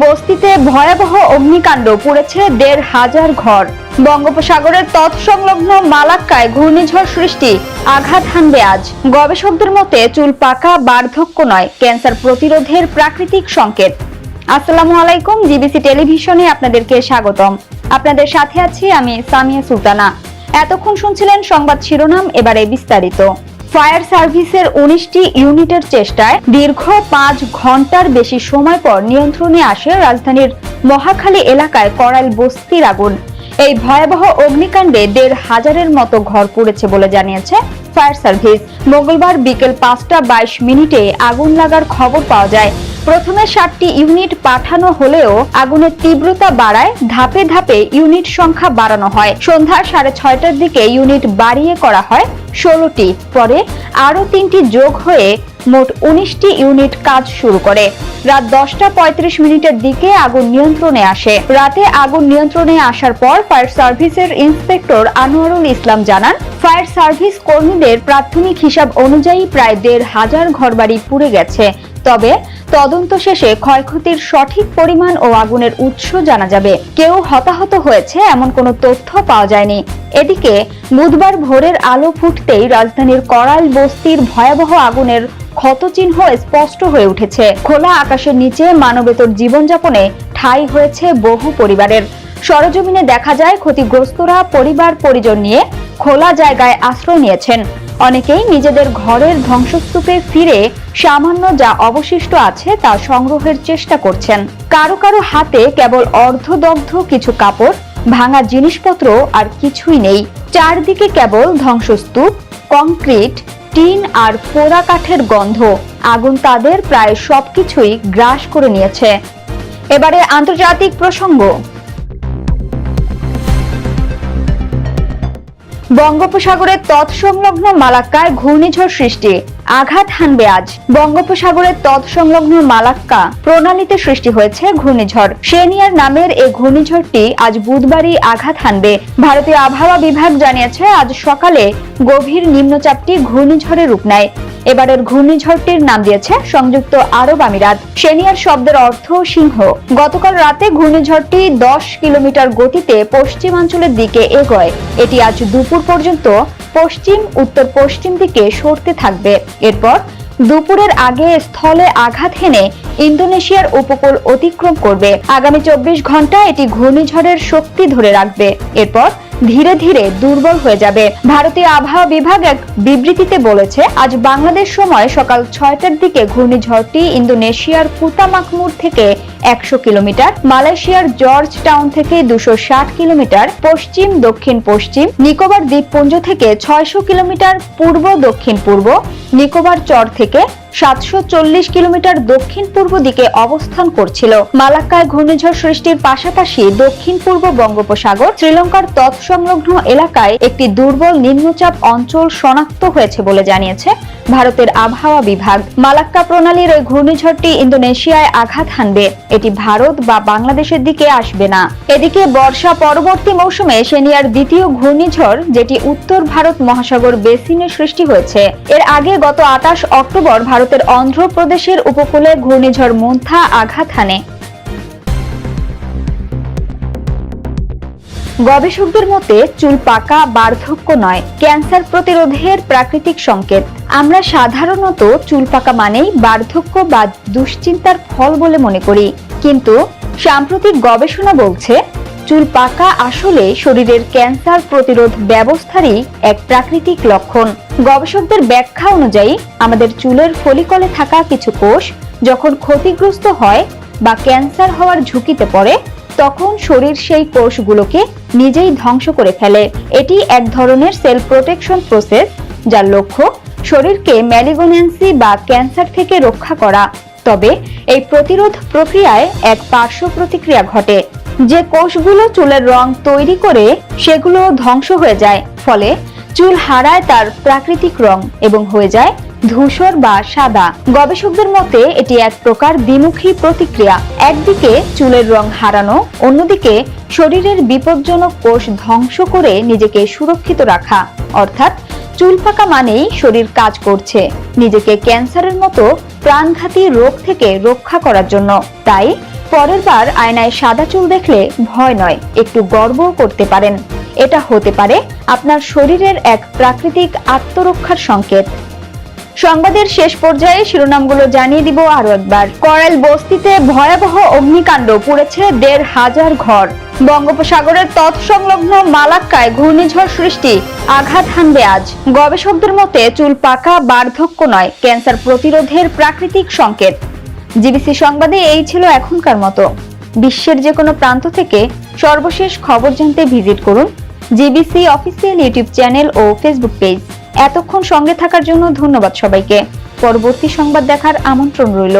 বস্তিতে ভয়াবহ অগ্নিকাণ্ড পুড়েছে ১৫০০ ঘর। বঙ্গোপসাগরের তৎসংলগ্ন মালাক্কায় ঘূর্ণিঝড় সৃষ্টি, আঘাত হানবে আজ। গবেষকদের মতে চুল পাকা বার্ধক্য নয়, ক্যান্সার প্রতিরোধের প্রাকৃতিক সংকেত। আসসালামু আলাইকুম, জিবিসি টেলিভিশনে আপনাদেরকে স্বাগতম। আপনাদের সাথে আছি আমি সামিয়া সুলতানা। এতক্ষণ শুনছিলেন সংবাদ শিরোনাম, এবারে বিস্তারিত। ফায়ার সার্ভিসের ১৯টি ইউনিটের চেষ্টায় দীর্ঘ ৫ ঘন্টার বেশি সময় পর নিয়ন্ত্রণে আসে রাজধানীর মহাখালী এলাকায় করাইল বস্তির আগুন। এই ভয়াবহ অগ্নিকাণ্ডে ১৫০০-এর মতো ঘর পুড়েছে বলে জানিয়েছে ফায়ার সার্ভিস। মঙ্গলবার বিকেল ৫টা ২২ আগুন লাগার খবর পাওয়া যায়। প্রথমে ৭টি ইউনিট পাঠানো হলেও আগুনের তীব্রতা বাড়ায় ধাপে ধাপে ইউনিট সংখ্যা বাড়ানো হয়। সন্ধ্যা ৬:৩০টার দিকে ইউনিট বাড়িয়ে করা হয় ১৬টি, পরে আরো ৩টি যোগ হয়ে মোট ১৯টি ইউনিট কাজ শুরু করে। রাত ১০টা ৩৫ দিকে আগুন নিয়ন্ত্রণে আসে। রাতে আগুন নিয়ন্ত্রণে আসার পর ফায়ার সার্ভিসের ইন্সপেক্টর আনোয়ারুল ইসলাম জানান, ফায়ার সার্ভিস কর্মীদের প্রাথমিক হিসাব অনুযায়ী প্রায় ১৫০০ ঘরবাড়ি পুড়ে গেছে। তবে তদন্ত শেষে ক্ষয়ক্ষতির সঠিক পরিমাণ ও আগুনের উৎস জানা যাবে। কেউ হতাহত হয়েছে এমন কোনো তথ্য পাওয়া যায়নি। এদিকে বুধবার ভোরের আলো ফুটতেই রাজধানীর করাইল বস্তির ভয়াবহ আগুনের ক্ষতচিহ্ন স্পষ্ট হয়ে উঠেছে। খোলা আকাশের নিচে মানবেতর জীবনযাপনে ঠাঁই হয়েছে বহু পরিবারের। সরেজমিনে দেখা যায় ক্ষতিগ্রস্তরা পরিবার পরিজন নিয়ে খোলা জায়গায় আশ্রয় নিয়েছেন। অনেকেই নিজেদের ঘরের ধ্বংসস্তূপে ফিরে সামান্য যা অবশিষ্ট আছে তা সংগ্রহের চেষ্টা করছেন। কারো কারো হাতে কেবল অর্ধদগ্ধ কিছু কাপড়, ভাঙা জিনিসপত্র আর কিছুই নেই। চারদিকে কেবল ধ্বংসস্তূপ, কংক্রিট, টিন আর পোড়া কাঠের গন্ধ। আগুন তাদের প্রায় সবকিছুই গ্রাস করে নিয়েছে। এবারে আন্তর্জাতিক প্রসঙ্গ। বঙ্গোপসাগরের তৎসংলগ্ন মালাক্কায় ঘূর্ণিঝড় সৃষ্টি, আঘাত হানবে আজ। বঙ্গোপসাগরের তৎসংলগ্ন মালাক্কা প্রণালীতে সৃষ্টি হয়েছে ঘূর্ণিঝড় সেনিয়ার নামের এই ঘূর্ণিঝড়টি আজ বুধবারই আঘাত হানবে। ভারতীয় আবহাওয়া বিভাগ জানিয়েছে আজ সকালে গভীর নিম্নচাপটি ঘূর্ণিঝড়ের রূপ নেয়। এবারের ঘূর্ণিঝড়টির নাম দিয়েছে সংযুক্ত আরব আমিরাত। সেনিয়ার শব্দের অর্থ সিংহ। গতকাল রাতে ঘূর্ণিঝড়টি ১০ কিলোমিটার গতিতে পশ্চিমাঞ্চলের দিকে এগোয়। এটি আজ দুপুর পর্যন্ত পশ্চিম উত্তর পশ্চিম দিকে সরতে থাকবে। এরপর দুপুরের আগে স্থলে আঘাত হেনে ইন্দোনেশিয়ার উপকূল অতিক্রম করবে। আগামী ২৪ ঘন্টা এটি ঘূর্ণিঝড়ের শক্তি ধরে রাখবে। এরপর ধীরে ধীরে দুর্বল হয়ে যাবে। ভারতীয় আবহাওয়া বিভাগ এক বিবৃতিতে বলেছে, আজ বাংলাদেশ সময় সকাল ৬টার দিকে ঘূর্ণিঝড়টি ইন্দোনেশিয়ার কুতা মাকমুর থেকে ১০০ কিলোমিটার, মালয়েশিয়ার জর্জ টাউন থেকে ২৬০ কিলোমিটার পশ্চিম দক্ষিণ পশ্চিম, নিকোবর দ্বীপপুঞ্জ থেকে ৬০০ কিলোমিটার পূর্ব দক্ষিণ পূর্ব, নিকোবর চর থেকে ৭৪০ কিলোমিটার দক্ষিণ পূর্ব দিকে অবস্থান করছিল। মালাক্কায় ঘূর্ণিঝড় সৃষ্টির পাশাপাশি দক্ষিণ পূর্ব বঙ্গোপসাগর, শ্রীলঙ্কার তৎসংলগ্ন এলাকায় একটি দুর্বল নিম্নচাপ অঞ্চল শনাক্ত হয়েছে বলে জানিয়েছে ভারতের আবহাওয়া বিভাগ। মালাক্কা প্রণালীর ওই ঘূর্ণিঝড়টি ইন্দোনেশিয়ায় আঘাত হানবে। এটি ভারত বা বাংলাদেশের দিকে আসবে না। এদিকে বর্ষা পরবর্তী মৌসুমে সেনিয়ার দ্বিতীয় ঘূর্ণিঝড়, যেটি উত্তর ভারত মহাসাগর বেসিনে সৃষ্টি হয়েছে। এর আগে গত ২৮ অক্টোবর ভারতের অন্ধ্রপ্রদেশের উপকূলে ঘূর্ণিঝড় মোন্থা আঘাত হানে। গবেষকদের মতে চুল পাকা বার্ধক্য নয়, ক্যান্সার প্রতিরোধের প্রাকৃতিক সংকেত। আমরা সাধারণত চুল পাকা মানেই বার্ধক্য বা দুশ্চিন্তার ফল বলে মনে করি, কিন্তু সাম্প্রতিক গবেষণা বলছে চুল পাকা আসলে শরীরের ক্যান্সার প্রতিরোধ ব্যবস্থারই এক প্রাকৃতিক লক্ষণ। গবেষকদের ব্যাখ্যা অনুযায়ী আমাদের চুলের ফলিকলে থাকা কিছু কোষ যখন ক্ষতিগ্রস্ত হয় বা ক্যান্সার হওয়ার ঝুঁকিতে পড়ে, তখন শরীর সেই কোষগুলোকে নিজেই ধ্বংস করে ফেলে। এটি এক ধরনের সেল প্রোটেকশন প্রসেস, যার লক্ষ্য শরীরকে ম্যালিগন্যান্সি বা ক্যান্সার থেকে রক্ষা করা। তবে এই প্রতিরোধ প্রক্রিয়ায় এক পার্শ্ব প্রতিক্রিয়া ঘটে। যে কোষগুলো চুলের রং তৈরি করে সেগুলো ধ্বংস হয়ে যায়, ফলে চুল হারায় তার প্রাকৃতিক রং এবং হয়ে যায় ধূসর বা সাদা। গবেষকদের মতে এটি এক প্রকার দ্বিমুখী প্রতিক্রিয়া। একদিকে চুলের রং হারানো, অন্যদিকে শরীরের বিপজ্জনক কোষ ধ্বংস করে নিজেকে সুরক্ষিত রাখা। অর্থাৎ চুল পাকা মানেই শরীর কাজ করছে নিজেকে ক্যান্সারের মতো প্রাণঘাতী রোগ থেকে রক্ষা করার জন্য। তাই পরের বার আয়নায় সাদা চুল দেখলে ভয় নয়, একটু গর্বও করতে পারেন। এটা হতে পারে আপনার শরীরের এক প্রাকৃতিক আত্মরক্ষার সংকেত। সংবাদের শেষ পর্যায়ে শিরোনামগুলো জানিয়ে দিব আরো একবার। করাইল বস্তিতে ভয়াবহ অগ্নিকাণ্ড, পুড়েছে ১৫০০ ঘর। বঙ্গোপসাগরের তৎসংলগ্ন মালাক্কায় ঘূর্ণিঝড় সৃষ্টি, আঘাত হানবে আজ। গবেষকদের মতে চুল পাকা বার্ধক্য নয়, ক্যান্সার প্রতিরোধের প্রাকৃতিক সংকেত। জিবিসি সংবাদে এই ছিল এখনকার মতো। বিশ্বের যে কোনো প্রান্ত থেকে সর্বশেষ খবর জানতে ভিজিট করুন জিবিসি অফিসিয়াল ইউটিউব চ্যানেল ও ফেসবুক পেজ। এতক্ষণ সঙ্গে থাকার জন্য ধন্যবাদ সবাইকে। পরবর্তী সংবাদ দেখার আমন্ত্রণ রইল।